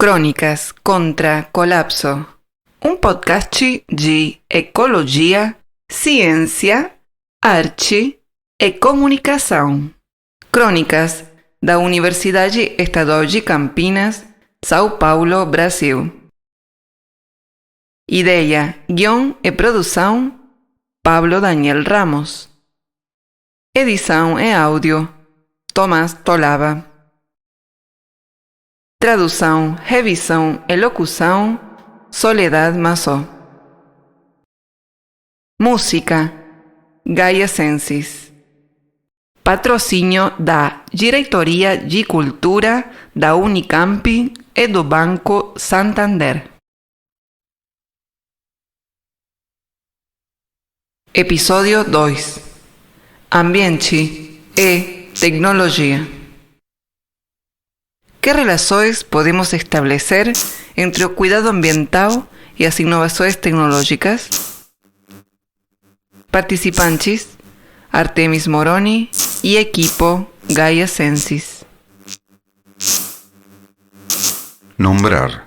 Crônicas contra Colapso, um podcast de ecologia, ciência, arte e comunicação. Crônicas da Universidade Estadual de Campinas, São Paulo, Brasil. Ideia, guion e produção, Pablo Daniel Ramos. Edição e áudio, Tomás Tolaba. Tradução, revisão e locução, Soledad Massó. Música, Gaia Sensis. Patrocínio da Diretoria de Cultura da Unicamp e do Banco Santander. Episódio 2. Ambiente e tecnologia. Que relações podemos estabelecer entre o cuidado ambiental e as inovações tecnológicas? Participantes: Artemis Moroni y equipo Gaia Sensis. Nombrar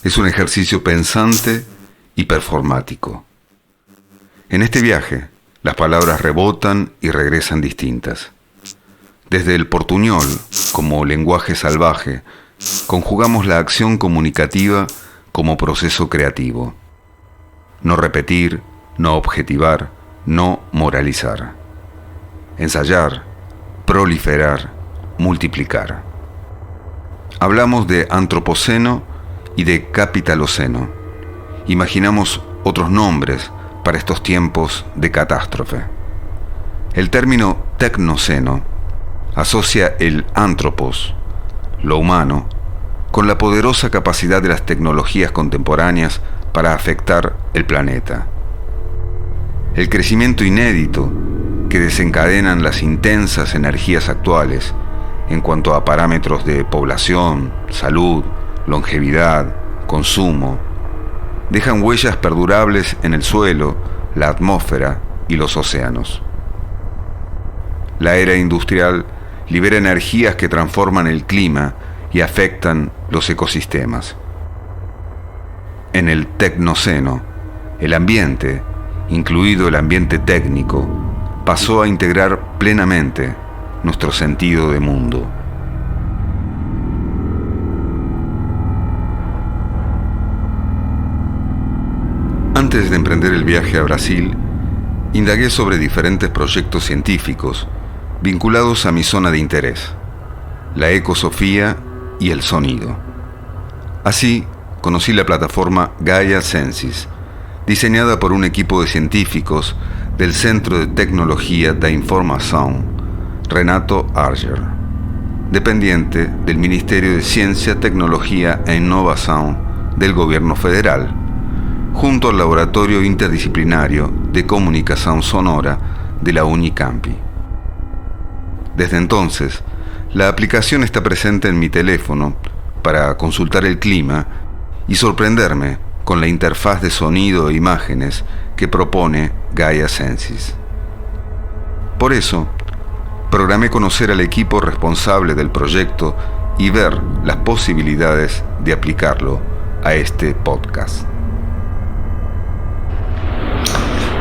es un ejercicio pensante y performático. En este viaje, las palabras rebotan y regresan distintas. Desde el portuñol, como lenguaje salvaje, conjugamos la acción comunicativa como proceso creativo. No repetir, no objetivar, no moralizar. Ensayar, proliferar, multiplicar. Hablamos de antropoceno y de capitaloceno. Imaginamos otros nombres para estos tiempos de catástrofe. El término tecnoceno asocia el antropos, lo humano, con la poderosa capacidad de las tecnologías contemporáneas para afectar el planeta. El crecimiento inédito que desencadenan las intensas energías actuales en cuanto a parámetros de población, salud, longevidad, consumo, dejan huellas perdurables en el suelo, la atmósfera y los océanos. La era industrial libera energías que transforman el clima y afectan los ecosistemas. En el tecnoceno, el ambiente, incluido el ambiente técnico, pasó a integrar plenamente nuestro sentido de mundo. Antes de emprender el viaje a Brasil, indagué sobre diferentes proyectos científicos vinculados a mi zona de interés, la ecosofía y el sonido. Así, conocí la plataforma Gaia Sensis, diseñada por un equipo de científicos del Centro de Tecnología da Informação Renato Arger, dependiente del Ministerio de Ciencia, Tecnología e Innovación del Gobierno Federal, junto al Laboratorio Interdisciplinario de Comunicación Sonora de la Unicamp. Desde entonces, la aplicación está presente en mi teléfono para consultar el clima y sorprenderme con la interfaz de sonido e imágenes que propone Gaia Sensis. Por eso, programé conocer al equipo responsable del proyecto y ver las posibilidades de aplicarlo a este podcast.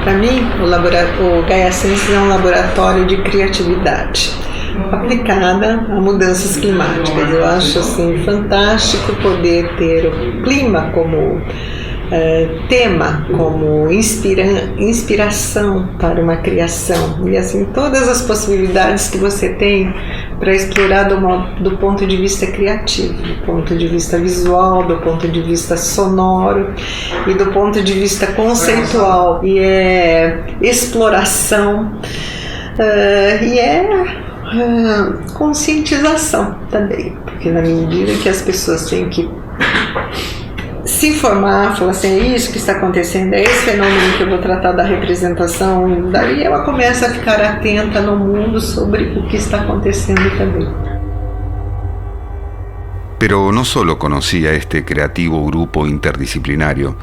Para mim, o Gaia Sensis é um laboratório de criatividade aplicada a mudanças climáticas. Eu acho assim fantástico poder ter o clima como tema, como inspiração para uma criação, e assim todas as possibilidades que você tem para explorar do ponto de vista criativo, do ponto de vista visual, do ponto de vista sonoro e do ponto de vista conceitual, e é exploração e é conscientização também, porque na medida que as pessoas têm que se informar, falar assim, é isso que está acontecendo, é esse fenômeno que eu vou tratar da representação, daí ela começa a ficar atenta no mundo sobre o que está acontecendo também. Pero no solo conocí a este creativo grupo interdisciplinario,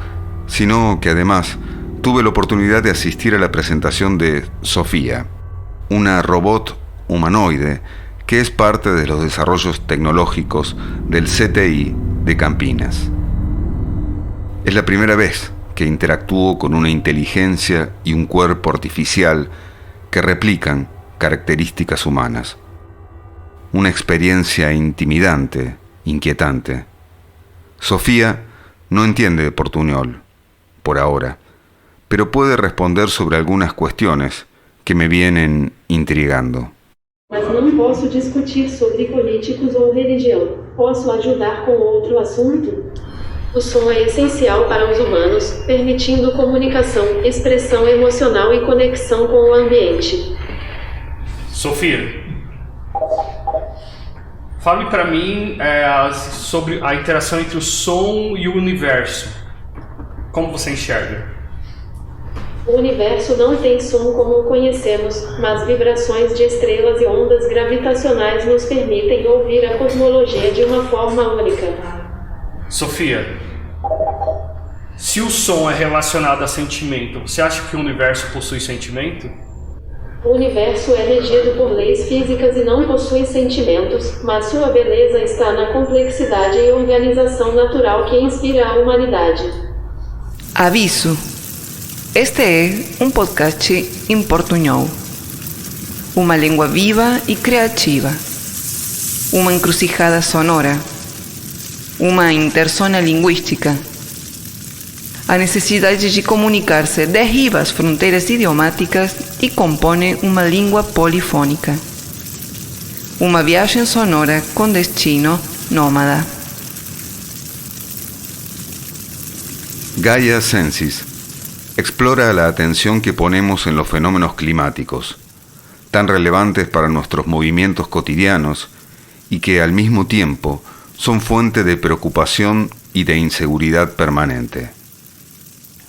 sino que además tuve la oportunidad de asistir a la presentación de Sofía, una robot humanoide que es parte de los desarrollos tecnológicos del CTI de Campinas. Es la primera vez que interactúo con una inteligencia y un cuerpo artificial que replican características humanas. Una experiencia intimidante, inquietante. Sofía no entiende de portuñol, por ahora, pero puede responder sobre algunas cuestiones que me vienen intrigando. Mas não posso discutir sobre políticos ou religião. Posso ajudar com outro assunto? O som é essencial para os humanos, permitindo comunicação, expressão emocional e conexão com o ambiente. Sofia, fale para mim sobre a interação entre o som e o universo. Como você enxerga? O universo não tem som como o conhecemos, mas vibrações de estrelas e ondas gravitacionais nos permitem ouvir a cosmologia de uma forma única. Sofia, se o som é relacionado a sentimento, você acha que o universo possui sentimento? O universo é regido por leis físicas e não possui sentimentos, mas sua beleza está na complexidade e organização natural que inspira a humanidade. Aviso. Este é um podcast em portunhol. Uma língua viva e criativa. Uma encruzilhada sonora. Uma interzona linguística. A necessidade de comunicar-se derriba as fronteiras idiomáticas e compõe uma língua polifônica. Uma viagem sonora com destino nômada. Gaia Sensis explora la atención que ponemos en los fenómenos climáticos, tan relevantes para nuestros movimientos cotidianos y que al mismo tiempo son fuente de preocupación y de inseguridad permanente.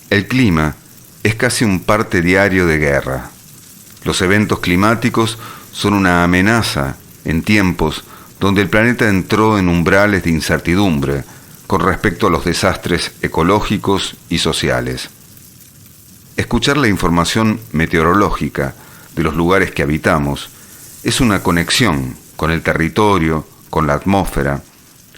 El clima es casi un parte diario de guerra. Los eventos climáticos son una amenaza en tiempos donde el planeta entró en umbrales de incertidumbre con respecto a los desastres ecológicos y sociales. Escuchar la información meteorológica de los lugares que habitamos es una conexión con el territorio, con la atmósfera,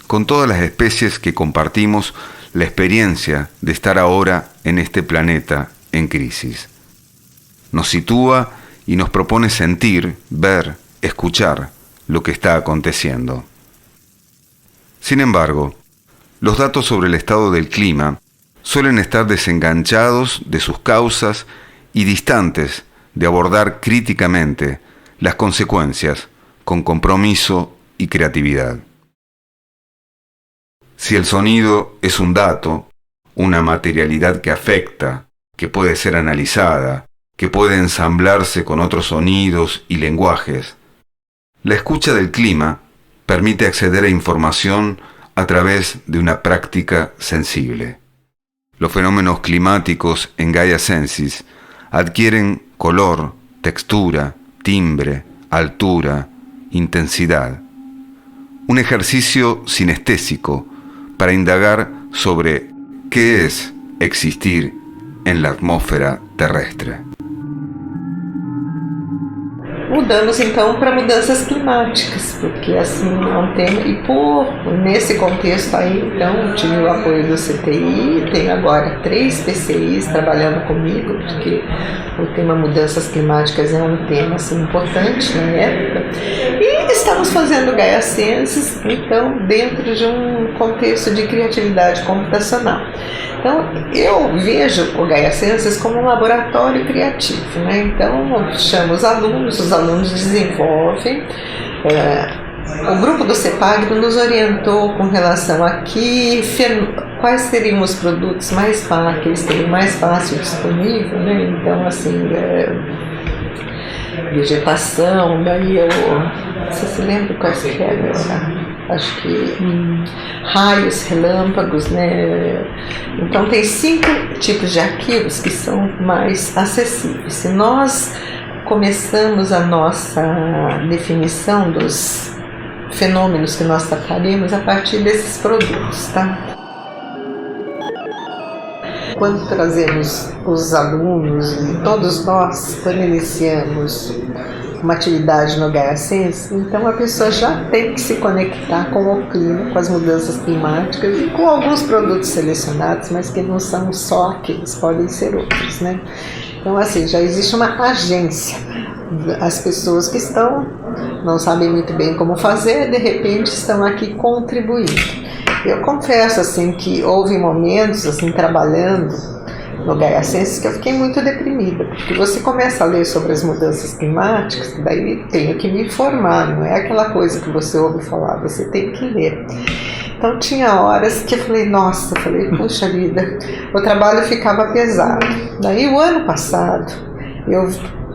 con todas las especies que compartimos la experiencia de estar ahora en este planeta en crisis. Nos sitúa y nos propone sentir, ver, escuchar lo que está aconteciendo. Sin embargo, los datos sobre el estado del clima suelen estar desenganchados de sus causas y distantes de abordar críticamente las consecuencias con compromiso y creatividad. Si el sonido es un dato, una materialidad que afecta, que puede ser analizada, que puede ensamblarse con otros sonidos y lenguajes, la escucha del clima permite acceder a información a través de una práctica sensible. Los fenómenos climáticos en Gaia Sensis adquieren color, textura, timbre, altura, intensidad. Un ejercicio sinestésico para indagar sobre qué es existir en la atmósfera terrestre. Mudamos então para mudanças climáticas, porque assim é um tema, e nesse contexto aí, então, tive o apoio do CTI, tenho agora 3 PCIs trabalhando comigo, porque o tema mudanças climáticas é um tema assim, importante na época, e estamos fazendo Gaia Sensis, então, dentro de um contexto de criatividade computacional. Então, eu vejo o Gaia Sensis como um laboratório criativo, né? Então, chamo os alunos desenvolvem. O grupo do CEPAG nos orientou com relação a quais seriam os produtos mais fáceis, que eles teriam mais fácil disponível, né? Então, assim, vegetação, daí você se lembra quais que eram? Acho que raios, relâmpagos, né? Então tem 5 tipos de arquivos que são mais acessíveis. Se nós começamos a nossa definição dos fenômenos que nós trataremos a partir desses produtos, tá? Quando trazemos os alunos, todos nós, quando iniciamos uma atividade no Gaia Sense, então a pessoa já tem que se conectar com o clima, com as mudanças climáticas e com alguns produtos selecionados, mas que não são só aqueles, podem ser outros, né? Então, assim, já existe uma agência. As pessoas que não sabem muito bem como fazer, de repente estão aqui contribuindo. Eu confesso, assim, que houve momentos, assim, trabalhando no Gaia Sense, que eu fiquei muito deprimida, porque você começa a ler sobre as mudanças climáticas, daí tenho que me informar, não é aquela coisa que você ouve falar, você tem que ler. Então tinha horas que eu falei, puxa vida, o trabalho ficava pesado. Daí o ano passado,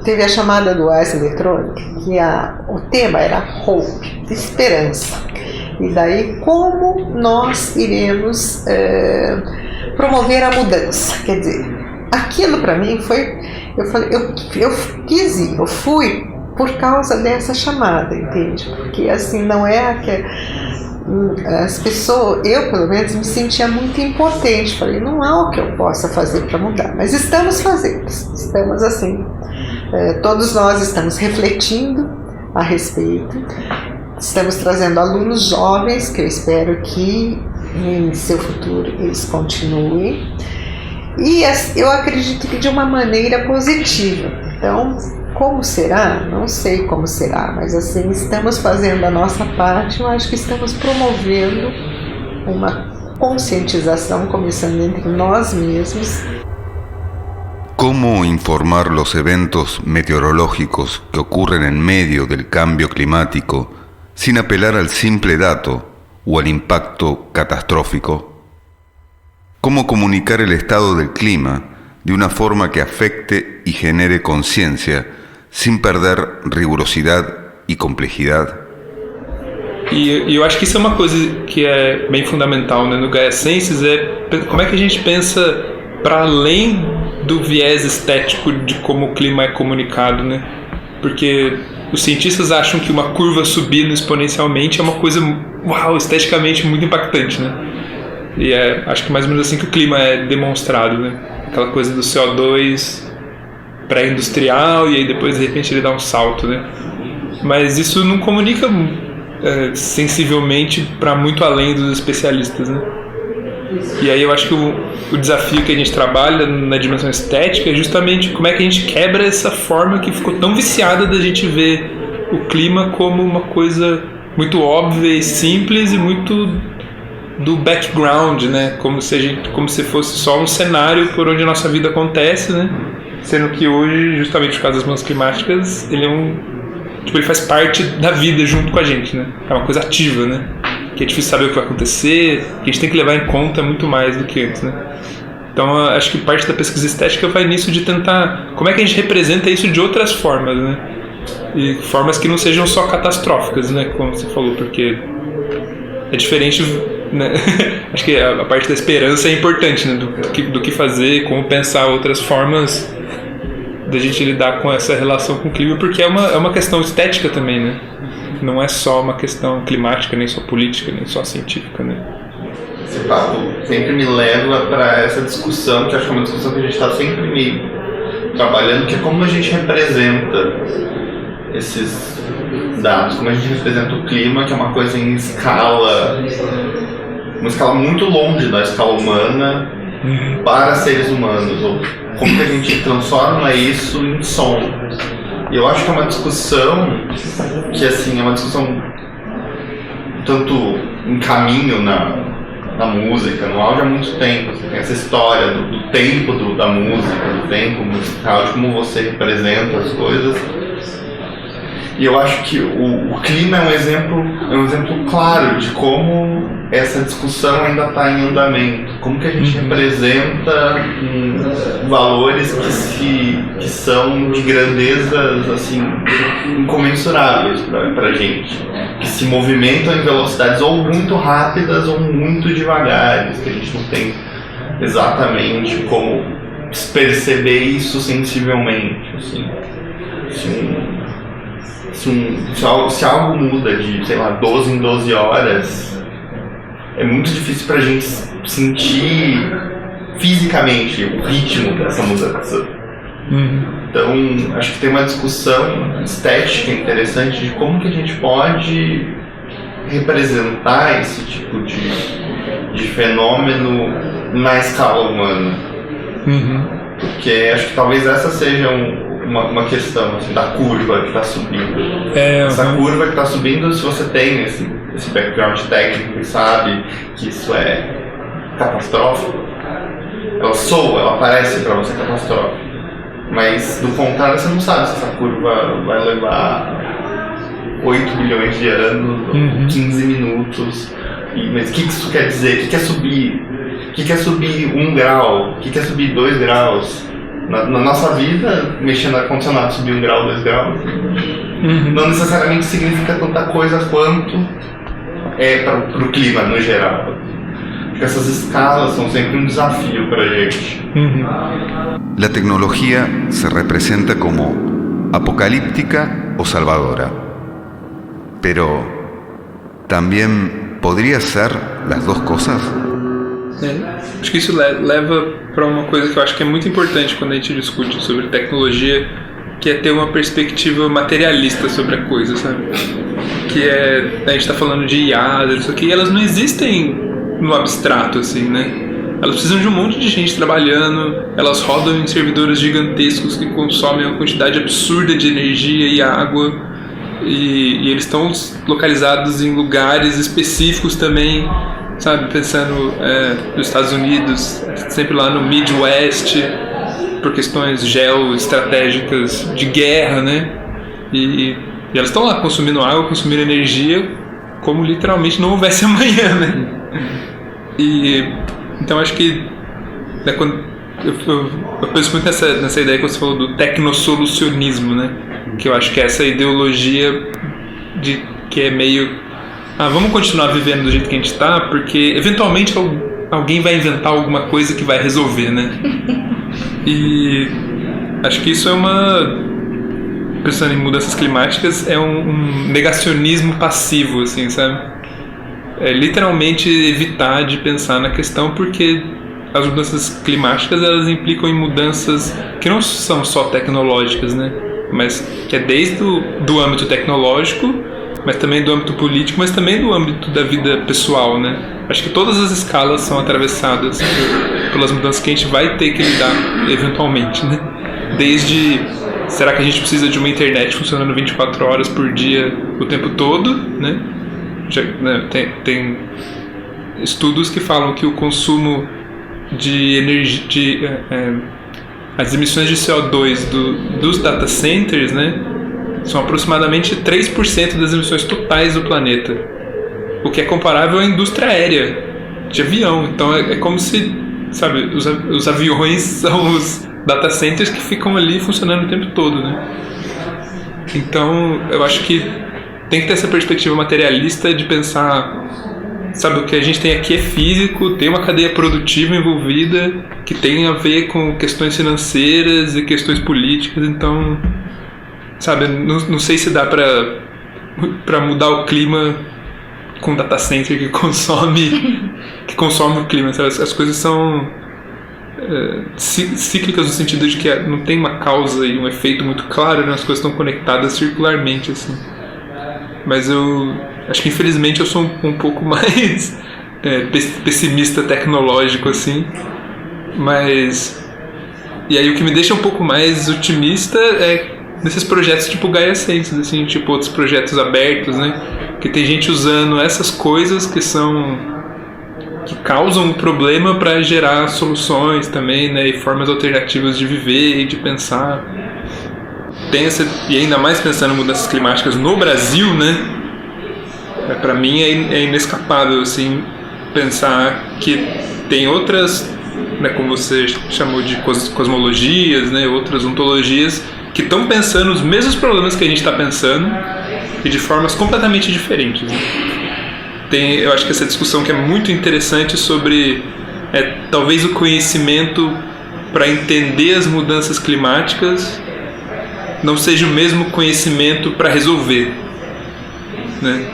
teve a chamada do Ars Electronica, que o tema era Hope, esperança. E daí como nós iremos promover a mudança, quer dizer, aquilo para mim foi, eu quis ir, eu fui por causa dessa chamada, entende? Porque assim, não é as pessoas, eu pelo menos me sentia muito impotente, falei, não há o que eu possa fazer para mudar, mas estamos fazendo, estamos assim, todos nós estamos refletindo a respeito, estamos trazendo alunos jovens, que eu espero que em seu futuro eles continuem, e eu acredito que de uma maneira positiva. Então, como será? Não sei como será, mas assim, estamos fazendo a nossa parte, eu acho que estamos promovendo uma conscientização, começando entre nós mesmos. ¿Cómo informar los eventos meteorológicos que ocurren en medio del cambio climático sin apelar al simple dato o al impacto catastrófico? ¿Cómo comunicar el estado del clima de una forma que afecte y genere conciencia sin perder rigurosidade e complexidade? E eu acho que isso é uma coisa que é bem fundamental, né, no Gaia Senses, como é que a gente pensa para além do viés estético de como o clima é comunicado, né? Porque os cientistas acham que uma curva subindo exponencialmente é uma coisa, esteticamente muito impactante, né? E acho que mais ou menos assim que o clima é demonstrado, né? Aquela coisa do CO2 pré-industrial e aí depois de repente ele dá um salto, né? Mas isso não comunica sensivelmente para muito além dos especialistas, né? E aí eu acho que o desafio que a gente trabalha na dimensão estética é justamente como é que a gente quebra essa forma que ficou tão viciada da gente ver o clima como uma coisa muito óbvia e simples e muito do background, né? Como se fosse só um cenário por onde a nossa vida acontece, né? Sendo que hoje, justamente por causa das mudanças climáticas, ele faz parte da vida junto com a gente, né? É uma coisa ativa, né? Que é difícil saber o que vai acontecer, que a gente tem que levar em conta muito mais do que antes, né? Então, acho que parte da pesquisa estética vai nisso de tentar como é que a gente representa isso de outras formas, né? E formas que não sejam só catastróficas, né? Como você falou, porque é diferente, né? Acho que a parte da esperança é importante, né? Do que fazer, como pensar outras formas da gente lidar com essa relação com o clima, porque é uma questão estética também, né? Não é só uma questão climática, nem só política, nem só científica, né? Esse papo sempre me leva para essa discussão, que acho que é uma discussão que a gente está sempre meio trabalhando, que é como a gente representa esses dados, como a gente representa o clima, que é uma coisa em uma escala muito longe da escala humana para seres humanos, ou como que a gente transforma isso em som. E eu acho que é uma discussão que, assim, é uma discussão tanto em caminho na música, no áudio há muito tempo. Assim, tem essa história do tempo da música, do tempo musical, de como você representa as coisas. E eu acho que o clima é um exemplo claro de como essa discussão ainda está em andamento. Como que a gente representa valores que são de grandezas assim, incomensuráveis para a gente. Que se movimentam em velocidades ou muito rápidas ou muito devagares, que a gente não tem exatamente como perceber isso sensivelmente. Assim. Se algo muda de, 12 em 12 horas, é muito difícil pra gente sentir fisicamente o ritmo dessa mudança. Então, acho que tem uma discussão estética interessante de como que a gente pode representar esse tipo de fenômeno na escala humana. Porque acho que talvez essa seja uma questão assim, da curva que está subindo. Essa curva que está subindo, se você tem esse background técnico e sabe que isso é catastrófico, ela parece para você catastrófica. Mas do contrário, você não sabe se essa curva vai levar 8 bilhões de anos, 15 minutos. Mas o que isso quer dizer? O que é subir? O que é subir 1 grau? O que é subir 2 graus? Na nossa vida, mexer no ar-condicionado, subir 1 grau, 2 graus, não necessariamente significa tanta coisa quanto para o clima no geral. Porque essas escalas são sempre um desafio para a gente. La tecnología se representa como apocalíptica o salvadora, pero también podría ser las dos cosas. Acho que isso leva para uma coisa que eu acho que é muito importante quando a gente discute sobre tecnologia, que é ter uma perspectiva materialista sobre a coisa, sabe? Que a gente está falando de IA, isso aqui, elas não existem no abstrato, assim, né? Elas precisam de um monte de gente trabalhando, elas rodam em servidores gigantescos que consomem uma quantidade absurda de energia e água, e eles estão localizados em lugares específicos também, sabe? Pensando nos Estados Unidos, sempre lá no Midwest, por questões geoestratégicas de guerra, né? E elas estão lá consumindo água, consumindo energia, como literalmente não houvesse amanhã, né? Então acho que quando eu penso muito nessa ideia que você falou do tecnosolucionismo, né? Que eu acho que é essa ideologia que é meio vamos continuar vivendo do jeito que a gente está, porque eventualmente alguém vai inventar alguma coisa que vai resolver, né? E acho que isso pensando em mudanças climáticas, é um negacionismo passivo, assim, sabe? É literalmente evitar de pensar na questão, porque as mudanças climáticas, elas implicam em mudanças que não são só tecnológicas, né? Mas que é desde do âmbito tecnológico, mas também do âmbito político, mas também do âmbito da vida pessoal, né? Acho que todas as escalas são atravessadas pelas mudanças que a gente vai ter que lidar eventualmente, né? Desde, será que a gente precisa de uma internet funcionando 24 horas por dia o tempo todo, né? Tem estudos que falam que o consumo de energia, as emissões de CO2 dos data centers, né, são aproximadamente 3% das emissões totais do planeta, o que é comparável à indústria aérea de avião. Então é como se, sabe, os aviões são os data centers que ficam ali funcionando o tempo todo, né? Então eu acho que tem que ter essa perspectiva materialista de pensar, sabe, o que a gente tem aqui é físico, tem uma cadeia produtiva envolvida que tem a ver com questões financeiras e questões políticas. Então, sabe, não sei se dá para mudar o clima com data center que consome o clima, sabe? As coisas são cíclicas no sentido de que não tem uma causa e um efeito muito claro, né? As coisas estão conectadas circularmente, assim. Mas eu acho que infelizmente eu sou um pouco mais pessimista tecnológico, assim. E aí o que me deixa um pouco mais otimista é nesses projetos tipo Gaia Senses, assim, tipo outros projetos abertos, né? Que tem gente usando essas coisas que causam um problema para gerar soluções também, né? E formas alternativas de viver e de pensar. E ainda mais pensando em mudanças climáticas no Brasil, né? Para mim é inescapável, assim, pensar que tem outras, né, como você chamou de cosmologias, né, outras ontologias que estão pensando os mesmos problemas que a gente está pensando e de formas completamente diferentes, né? Eu acho que essa discussão que é muito interessante sobre talvez o conhecimento para entender as mudanças climáticas não seja o mesmo conhecimento para resolver, né?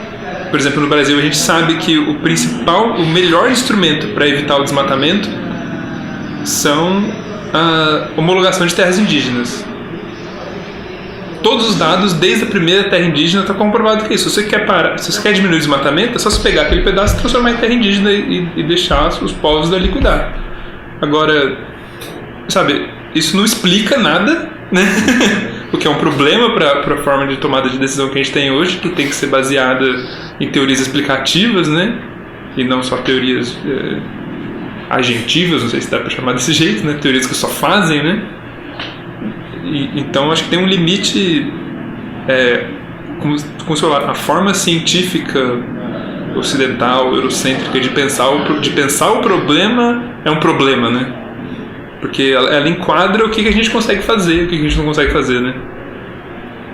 Por exemplo, no Brasil a gente sabe que o melhor instrumento para evitar o desmatamento são a homologação de terras indígenas. Todos os dados, desde a primeira terra indígena, está comprovado que isso. Se você quer diminuir o desmatamento, é só se pegar aquele pedaço e transformar em terra indígena e deixar os povos dali cuidar. Agora, sabe, isso não explica nada, né? O que é um problema para a forma de tomada de decisão que a gente tem hoje, que tem que ser baseada em teorias explicativas, né? E não só teorias agentivas, não sei se dá para chamar desse jeito, né? Teorias que só fazem, né? Então acho que tem um limite, como se falar, a forma científica ocidental, eurocêntrica de pensar o problema é um problema, né? Porque ela enquadra o que a gente consegue fazer, o que a gente não consegue fazer, né?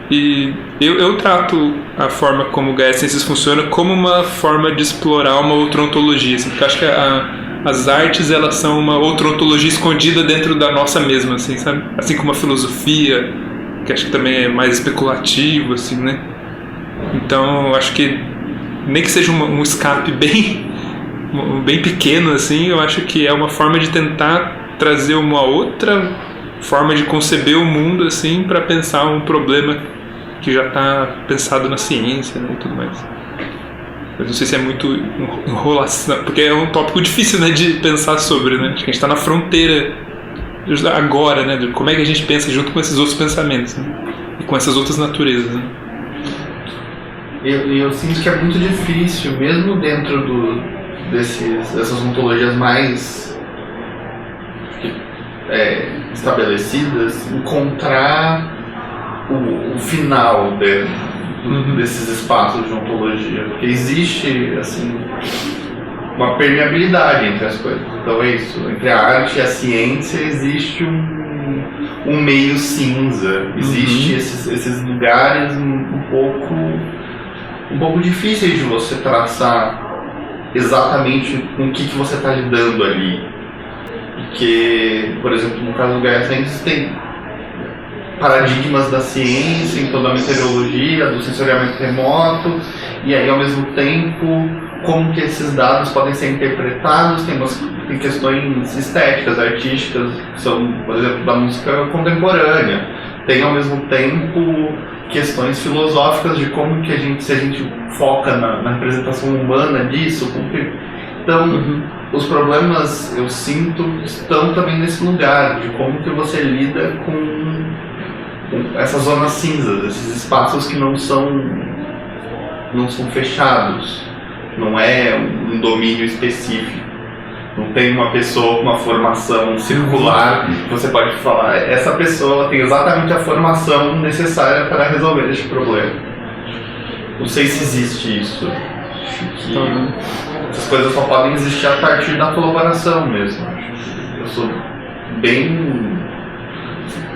E eu trato a forma como o Gaia Ciências funciona como uma forma de explorar uma outra ontologia, assim, porque eu acho que as artes, elas são uma outra ontologia escondida dentro da nossa mesma, assim, sabe? Assim como a filosofia, que acho que também é mais especulativo, assim, né? Então, eu acho que nem que seja um escape bem pequeno, assim, eu acho que é uma forma de tentar trazer uma outra forma de conceber o mundo, assim, para pensar um problema que já está pensado na ciência, né, e tudo mais. Eu não sei se é muito enrolação, porque é um tópico difícil, né, de pensar sobre, né? Acho que a gente está na fronteira agora, né, de como é que a gente pensa junto com esses outros pensamentos, né? E com essas outras naturezas, né? Eu sinto que é muito difícil, mesmo dentro dessas ontologias mais estabelecidas, encontrar o final desses espaços de ontologia, porque existe assim uma permeabilidade entre as coisas. Então é isso, entre a arte e a ciência existe um meio cinza, existe esses lugares um pouco difíceis de você traçar exatamente com o que você está lidando ali, porque, por exemplo, no caso do Gaia Ciências tem paradigmas da ciência, então da meteorologia, do sensoriamento remoto, e aí ao mesmo tempo como que esses dados podem ser interpretados. Tem questões estéticas, artísticas, que são, por exemplo, da música contemporânea. Tem ao mesmo tempo questões filosóficas de como que se a gente foca na representação humana disso, então os problemas, eu sinto, estão também nesse lugar de como que você lida com essas zonas cinzas, esses espaços que não são fechados, não é um domínio específico, não tem uma pessoa com uma formação circular que você pode falar, essa pessoa ela tem exatamente a formação necessária para resolver este problema. Não sei se existe isso. Acho que essas coisas só podem existir a partir da colaboração mesmo. Eu sou bem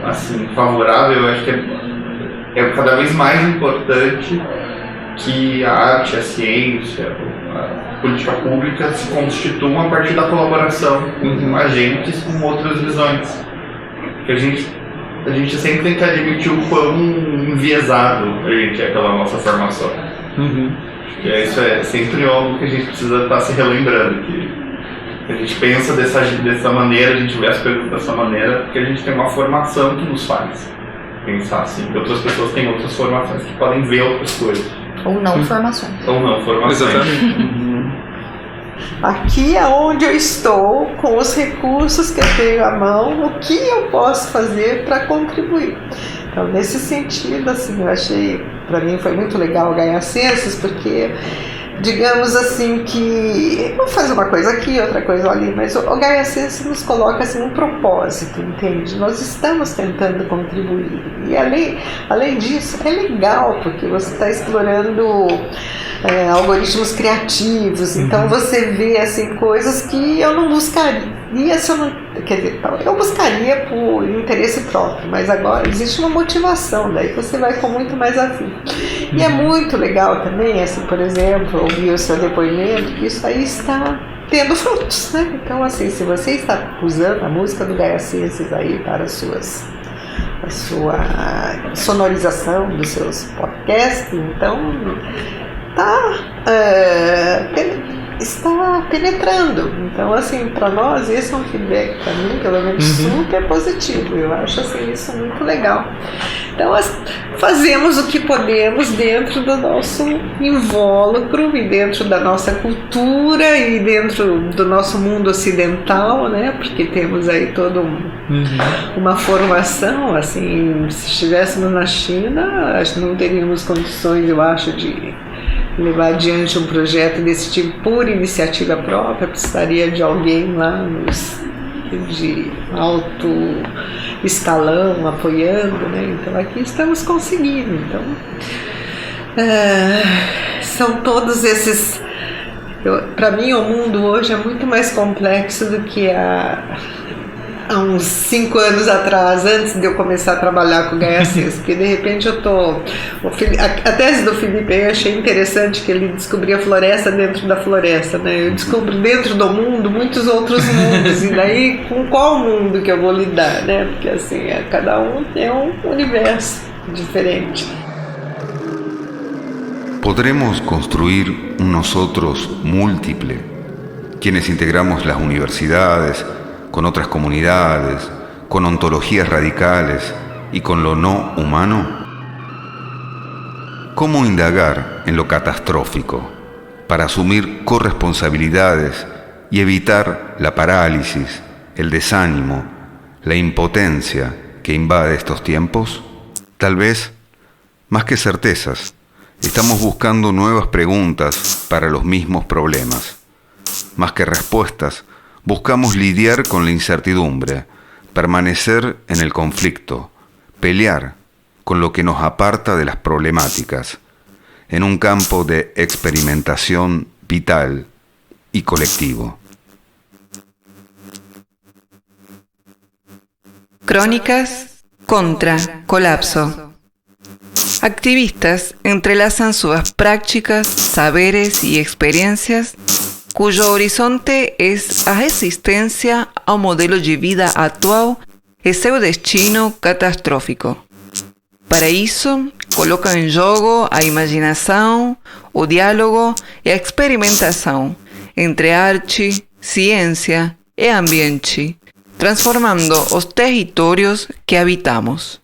assim, favorável, eu acho que é cada vez mais importante que a arte, a ciência, a política pública se constituam a partir da colaboração com agentes com outras visões. Porque a gente sempre tem que admitir o quão enviesado a gente é pela nossa formação. Porque isso é sempre algo que a gente precisa estar se relembrando, que a gente pensa dessa maneira, a gente vê as coisas dessa maneira, porque a gente tem uma formação que nos faz pensar assim, que outras pessoas têm outras formações que podem ver outras coisas. Ou não formações. Ou não formações. Exatamente. Aqui é onde eu estou, com os recursos que eu tenho à mão, o que eu posso fazer para contribuir. Então, nesse sentido, assim, eu achei, para mim foi muito legal ganhar Ciências, porque, digamos assim, que vamos fazer uma coisa aqui, outra coisa ali, mas o Gaia Ciências nos coloca assim um propósito, entende? Nós estamos tentando contribuir. E além disso, é legal, porque você está explorando algoritmos criativos, então você vê assim, coisas que eu não buscaria se eu não... Quer dizer, eu buscaria por interesse próprio, mas agora existe uma motivação, daí você vai com muito mais afim. E é muito legal também, assim, por exemplo, ouvir o seu depoimento, que isso aí está tendo frutos, né? Então, assim, se você está usando a música do Gaia Ciências aí para a sua sonorização dos seus podcasts, então tá está penetrando. Então, assim, para nós, esse é um feedback, para mim, pelo menos, super positivo. Eu acho, assim, isso muito legal. Então, fazemos o que podemos dentro do nosso invólucro e dentro da nossa cultura e dentro do nosso mundo ocidental, né? Porque temos aí toda uma formação, assim, se estivéssemos na China, acho que não teríamos condições, eu acho, de levar adiante um projeto desse tipo por iniciativa própria, precisaria de alguém lá de alto escalão apoiando, né? Então aqui estamos conseguindo. Então são todos esses. Para mim, o mundo hoje é muito mais complexo do que há uns 5 anos atrás, antes de eu começar a trabalhar com o Gaia Ciência, porque de repente a tese do Felipe eu achei interessante, que ele descobria a floresta dentro da floresta, né? Eu descubro dentro do mundo muitos outros mundos, e daí com qual mundo que eu vou lidar, né? Porque assim, cada um é um universo diferente. ¿Podremos construir un nosotros múltiple, quienes integramos las universidades, con otras comunidades, con ontologías radicales y con lo no humano? ¿Cómo indagar en lo catastrófico para asumir corresponsabilidades y evitar la parálisis, el desánimo, la impotencia que invade estos tiempos? Tal vez, más que certezas, estamos buscando nuevas preguntas para los mismos problemas. Más que respuestas, buscamos lidiar con la incertidumbre, permanecer en el conflicto, pelear con lo que nos aparta de las problemáticas, en un campo de experimentación vital y colectivo. Crónicas contra colapso. Activistas entrelazan sus prácticas, saberes y experiencias cuyo horizonte es a resistência ao modelo de vida atual e seu destino catastrófico. Para isso, colocam em jogo a imaginação, o diálogo e a experimentação entre arte, ciência e ambiente, transformando os territórios que habitamos.